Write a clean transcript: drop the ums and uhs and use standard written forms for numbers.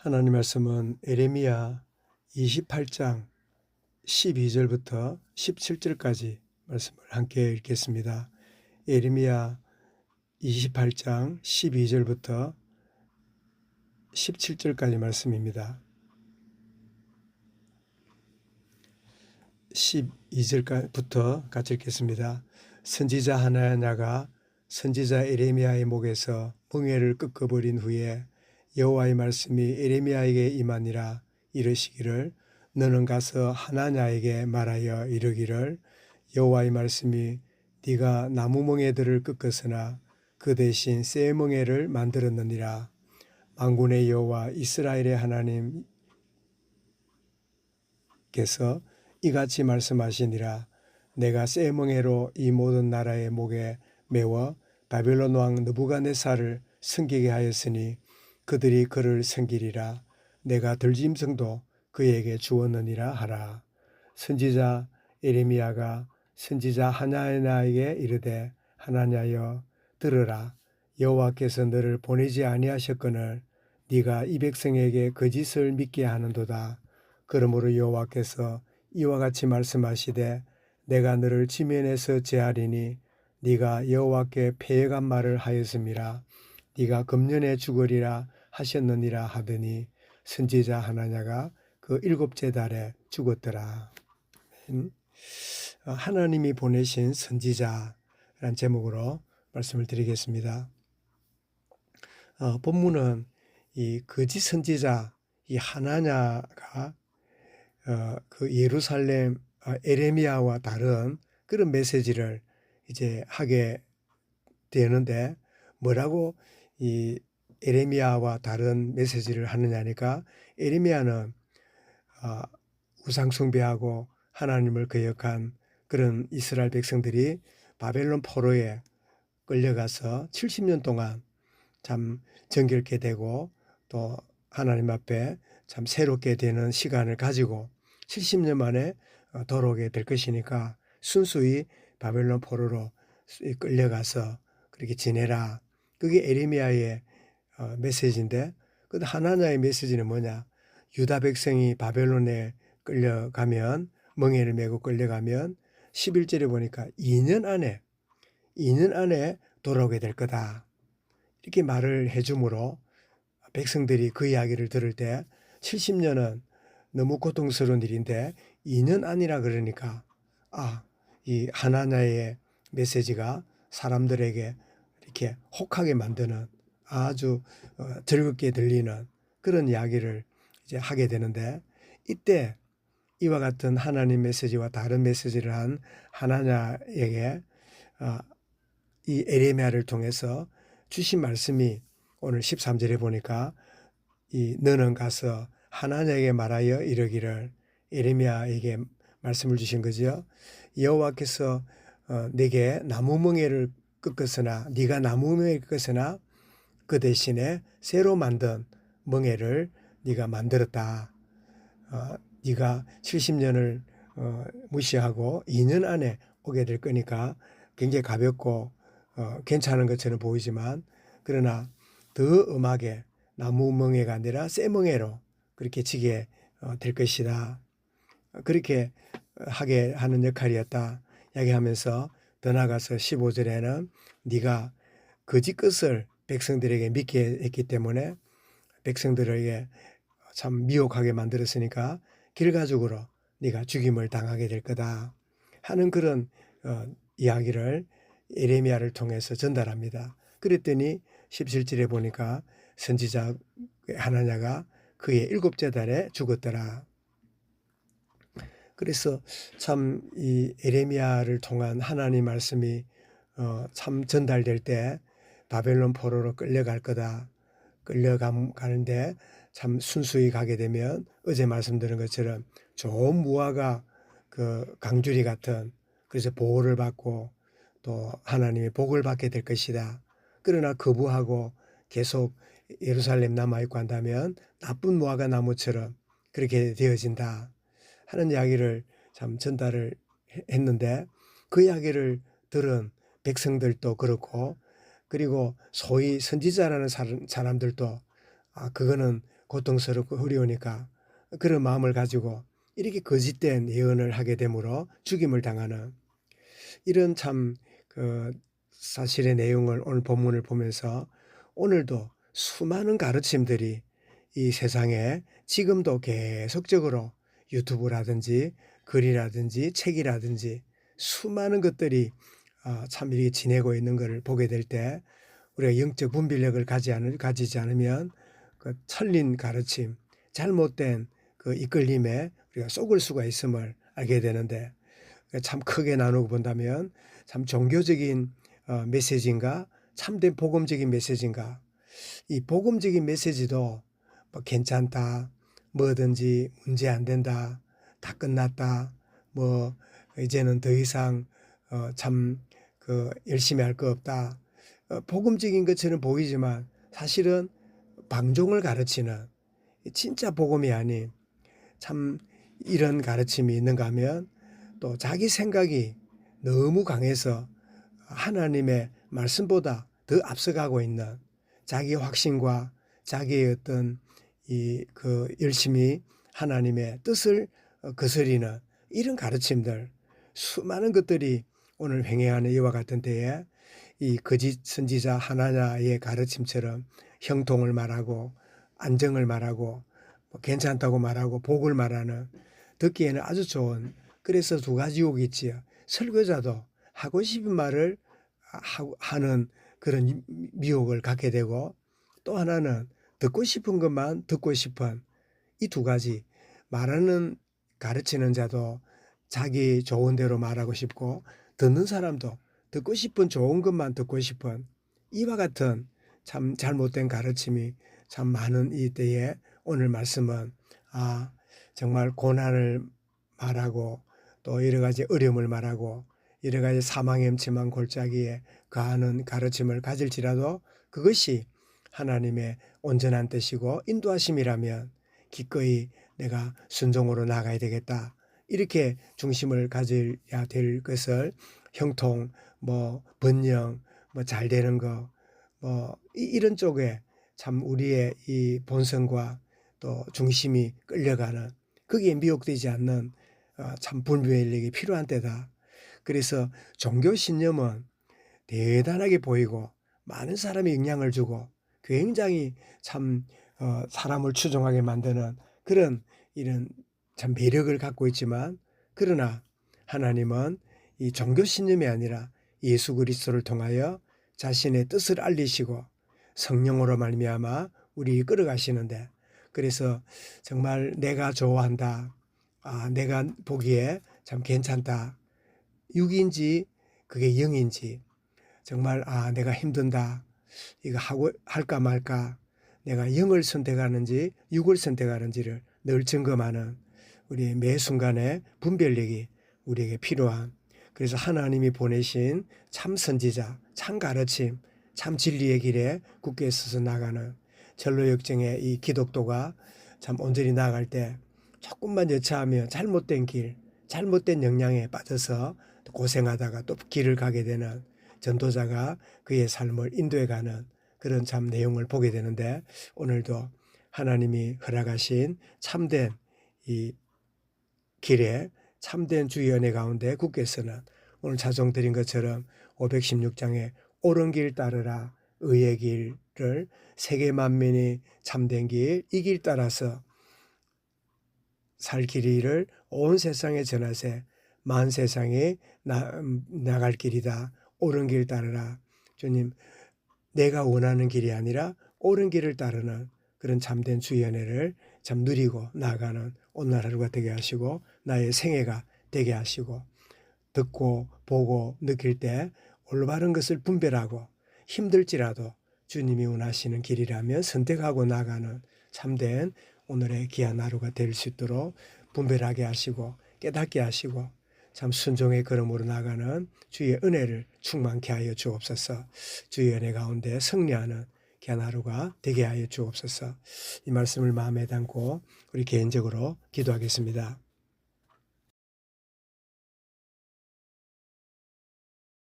하나님 말씀은 에레미야 28장 12절부터 17절까지 말씀을 함께 읽겠습니다. 에레미야 28장 12절부터 17절까지 말씀입니다. 12절부터 같이 읽겠습니다. 선지자 하나냐가 선지자 에레미야의 목에서 멍에를 꺾어버린 후에 여호와의 말씀이 에레미야에게 임하니라. 이르시기를 너는 가서 하나냐에게 말하여 이르기를 여호와의 말씀이 네가 나무 멍에들을 꺾었으나 그 대신 새 멍에를 만들었느니라. 만군의 여호와 이스라엘의 하나님께서 이같이 말씀하시니라. 내가 새 멍에로 이 모든 나라의 목에 메워 바벨론 왕 느부갓네살을 섬기게 하였으니 그들이 그를 섬기리라. 내가 들짐승도 그에게 주었느니라 하라. 선지자 에레미야가 선지자 하나냐에게 이르되 하나냐여 들으라. 여호와께서 너를 보내지 아니하셨거늘 네가 이 백성에게 거짓을 믿게 하는도다. 그러므로 여호와께서 이와 같이 말씀하시되 내가 너를 지면에서 제하리니 네가 여호와께 패역한 말을 하였음이라. 네가 금년에 죽으리라 하셨느니라 하더니 선지자 하나냐가 그 일곱째 달에 죽었더라. 하나님이 보내신 선지자라는 제목으로 말씀을 드리겠습니다. 본문은 이 거짓 선지자 이 하나냐가 그 예루살렘 에레미야와 다른 그런 메시지를 이제 하게 되는데 뭐라고 이 에레미야와 다른 메시지를 하느냐니까 에레미야는 우상 숭배하고 하나님을 거역한 그런 이스라엘 백성들이 바벨론 포로에 끌려가서 70년 동안 참 정결케 되고 또 하나님 앞에 참 새롭게 되는 시간을 가지고 70년 만에 돌아오게 될 것이니까 순수히 바벨론 포로로 끌려가서 그렇게 지내라. 그게 에레미야의 메시지인데 그 하나냐의 메시지는 뭐냐? 유다 백성이 바벨론에 끌려가면 멍에를 메고 끌려가면 11절에 보니까 2년 안에 돌아오게 될 거다. 이렇게 말을 해주므로 백성들이 그 이야기를 들을 때 70년은 너무 고통스러운 일인데 2년 안이라 그러니까 이 하나냐의 메시지가 사람들에게 이렇게 혹하게 만드는 아주 즐겁게 들리는 그런 이야기를 이제 하게 되는데 이때 이와 같은 하나님 메시지와 다른 메시지를 한 하나냐에게 이 에레미야를 통해서 주신 말씀이 오늘 13절에 보니까 이 너는 가서 하나냐에게 말하여 이르기를 에레미야에게 말씀을 주신 거죠. 여호와께서 내게 나무 멍에를 꺾었으나 네가 나무 멍에를 꺾었으나 그 대신에 새로 만든 멍에를 네가 만들었다. 네가 70년을 무시하고 2년 안에 오게 될 거니까 굉장히 가볍고 괜찮은 것처럼 보이지만 그러나 더 엄하게 나무 멍에가 아니라 새 멍에로 그렇게 지게 될 것이다. 그렇게 하게 하는 역할이었다. 이야기하면서 더 나아가서 15절에는 네가 거짓 것을 백성들에게 믿게 했기 때문에 백성들에게 참 미혹하게 만들었으니까 결과적으로 네가 죽임을 당하게 될 거다 하는 그런 이야기를 에레미야를 통해서 전달합니다. 그랬더니 17절에 보니까 선지자 하나냐가 그의 일곱째 달에 죽었더라. 그래서 참 이 에레미야를 통한 하나님 말씀이 참 전달될 때 바벨론 포로로 끌려갈 거다. 끌려가는데 참 순수히 가게 되면 어제 말씀드린 것처럼 좋은 무화과 그 강주리 같은 그래서 보호를 받고 또 하나님의 복을 받게 될 것이다. 그러나 거부하고 계속 예루살렘 남아있고 한다면 나쁜 무화과 나무처럼 그렇게 되어진다 하는 이야기를 참 전달을 했는데 그 이야기를 들은 백성들도 그렇고 그리고 소위 선지자라는 사람들도 그거는 고통스럽고 어려우니까 그런 마음을 가지고 이렇게 거짓된 예언을 하게 되므로 죽임을 당하는 이런 참 그 사실의 내용을 오늘 본문을 보면서 오늘도 수많은 가르침들이 이 세상에 지금도 계속적으로 유튜브라든지 글이라든지 책이라든지 수많은 것들이 참 이렇게 지내고 있는 것을 보게 될 때 우리가 영적 분별력을 가지지 않으면 그 틀린 가르침, 잘못된 그 이끌림에 우리가 속을 수가 있음을 알게 되는데 참 크게 나누고 본다면 참 종교적인 메시지인가 참된 복음적인 메시지인가 이 복음적인 메시지도 뭐 괜찮다 뭐든지 문제 안 된다 다 끝났다 뭐 이제는 더 이상 참 그 열심히 할 거 없다 복음적인 것처럼 보이지만 사실은 방종을 가르치는 진짜 복음이 아닌 참 이런 가르침이 있는가 하면 또 자기 생각이 너무 강해서 하나님의 말씀보다 더 앞서가고 있는 자기의 확신과 자기의 어떤 그 열심히 하나님의 뜻을 거스리는 이런 가르침들 수많은 것들이 오늘 횡행하는 이와 같은 때에 이 거짓 선지자 하나냐의 가르침처럼 형통을 말하고 안정을 말하고 뭐 괜찮다고 말하고 복을 말하는 듣기에는 아주 좋은 그래서 두 가지 욕이 있지요. 설교자도 하고 싶은 말을 하는 그런 미혹을 갖게 되고 또 하나는 듣고 싶은 것만 듣고 싶은 이 두 가지 말하는 가르치는 자도 자기 좋은 대로 말하고 싶고 듣는 사람도 듣고 싶은 좋은 것만 듣고 싶은 이와 같은 참 잘못된 가르침이 참 많은 이 때에 오늘 말씀은 정말 고난을 말하고 또 여러 가지 어려움을 말하고 여러 가지 사망의 음침한 골짜기에 가하는 가르침을 가질지라도 그것이 하나님의 온전한 뜻이고 인도하심이라면 기꺼이 내가 순종으로 나가야 되겠다. 이렇게 중심을 가져야 될 것을 형통, 뭐 번영, 뭐 잘 되는 거, 뭐 이런 쪽에 참 우리의 이 본성과 또 중심이 끌려가는 거기에 미혹되지 않는 참 분별력이 필요한 때다. 그래서 종교 신념은 대단하게 보이고 많은 사람이 영향을 주고 굉장히 참 사람을 추종하게 만드는 그런 이런 참 매력을 갖고 있지만 그러나 하나님은 이 종교 신념이 아니라 예수 그리스도를 통하여 자신의 뜻을 알리시고 성령으로 말미암아 우리 끌어가시는데 그래서 정말 내가 좋아한다. 내가 보기에 참 괜찮다. 육인지 그게 영인지 정말 내가 힘든다. 이거 할까 말까. 내가 영을 선택하는지 육을 선택하는지를 늘 점검하는 우리의 매 순간의 분별력이 우리에게 필요한 그래서 하나님이 보내신 참 선지자, 참 가르침, 참 진리의 길에 굳게 서서 나가는 전로 역정의 이 기독도가 참 온전히 나아갈 때 조금만 여차하면 잘못된 길, 잘못된 영향에 빠져서 고생하다가 또 길을 가게 되는 전도자가 그의 삶을 인도해가는 그런 참 내용을 보게 되는데 오늘도 하나님이 허락하신 참된 이 길에 참된 주의 은혜 가운데 굳게 서는 오늘 자종 드린 것처럼 516장에 옳은 길 따르라 의의 길을 세계 만민이 참된 길 이 길 따라서 살 길이를 온 세상에 전하세 만 세상에 나갈 길이다. 옳은 길 따르라. 주님 내가 원하는 길이 아니라 옳은 길을 따르는 그런 참된 주의 은혜를 참 누리고 나아가는 오늘 하루가 되게 하시고 나의 생애가 되게 하시고 듣고 보고 느낄 때 올바른 것을 분별하고 힘들지라도 주님이 원하시는 길이라면 선택하고 나가는 참된 오늘의 귀한 하루가 될 수 있도록 분별하게 하시고 깨닫게 하시고 참 순종의 걸음으로 나가는 주의 은혜를 충만케 하여 주옵소서. 주의 은혜 가운데 승리하는 귀한 하루가 되게 하여 주옵소서. 이 말씀을 마음에 담고 우리 개인적으로 기도하겠습니다.